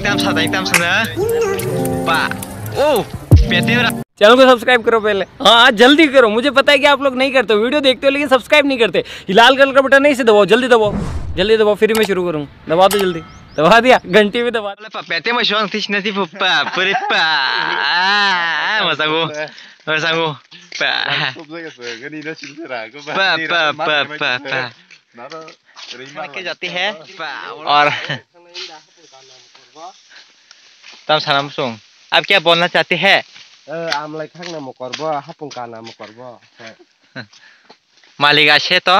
एकदम sana. Pak. Oh, बेटे channel को सब्सक्राइब करो पहले। हाँ जल्दी करो, मुझे पता है कि आप लोग नहीं करते हो, वीडियो देखते हो लेकिन सब्सक्राइब नहीं करते। लाल कलर का बटन नहीं से दबाओ, जल्दी दबाओ, जल्दी दबाओ, फिर मैं शुरू करूँ। दबा दो जल्दी, दबा दिया, घंटी भी दबा। बेटे मैं शौक थी नहीं पुप्पा पूरे पा मसागो मसागो पा के जाती है और तब सलाम सुन। आप क्या बोलना चाहते हैं? आमलाय खांना मकरबो हापुंका ना मकरबो मालिक आछे तो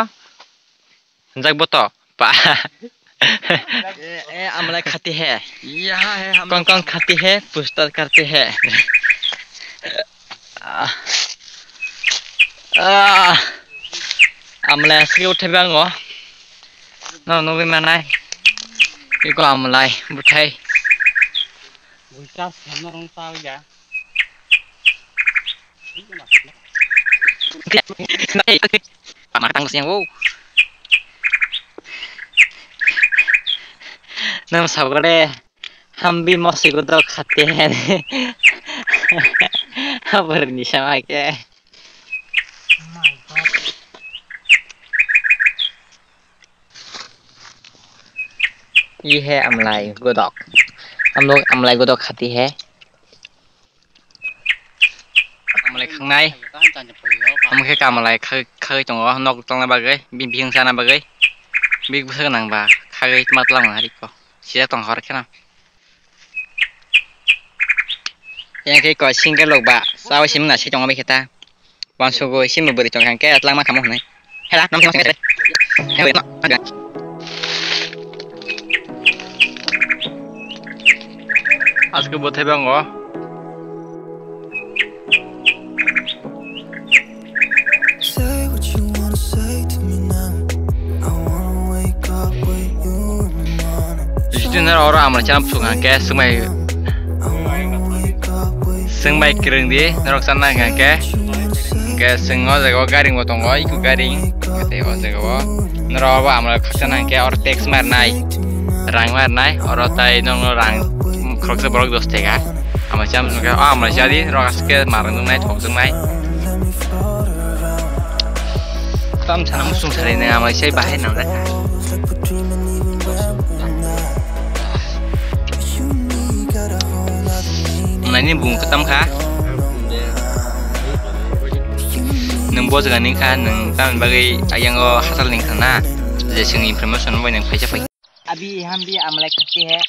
जागबो तो पा आमलाय खाती है, यहाँ है हम कौन कौन खाती है पूछताछ करते हैं। आमलाय से उठे बांगो नो भी मनाय इको आमलाय बुठाई बुठा सामने रंग साव जा matang siang wow nam sabare हम भी मौसी को तो खाते हैं पर निशा के ये है अमलाई गोदक। हम लोग अमलाई गोदक खाती है। अमलाई खांनाय हम के अमलाई खै दङ नक दंना बागै बिं जाना बागै बिग बुस गोनांबा खागै मातलां हारिखौ सिया दं हरखेना yang ke single logba sawo sim na se dong ba kheta wansugo sim bori tong kan ke atlang ma kamu ne hela nam tong ke he no ada asko bothai bango Junior orang amal jam sungai ke semai kering di nerok sana ke sengo jago garing botong iku garing kete o jago nerok amal khasana ke or tax marnai rang marnai or tai nong rang krokse borok dostega amal jam sungai amal jadi nerok aske marang nai thok sungai tam chana musung sari ne amal sai bahai nam da ini bunga ketam kah? Nunggu juga nih kan, nung taman bagi ayang hasil nih karena jadi sing informasi nunggu yang pajak pajak. Abi हम भी अमलाई खाती है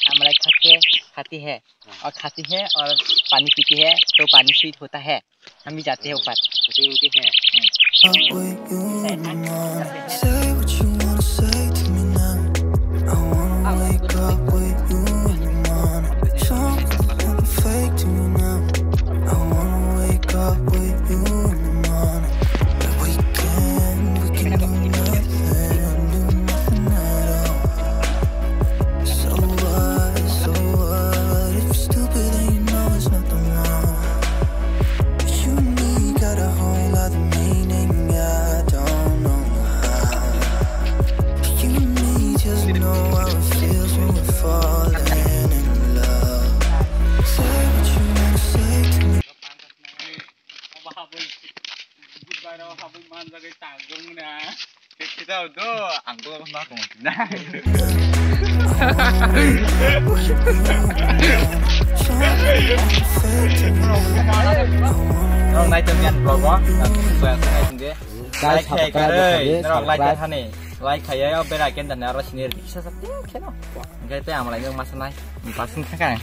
और पानी पीती है तो पानी स्वीट होता है। हम भी जाते हैं ऊपर kita udah angkul apa nak nah orang naik jamian blog buat saya sendiri like likeท่านนี่like kayak apa lagi dan narasi ini bisa seperti apa? Enggak itu yang mulai masalah pas kan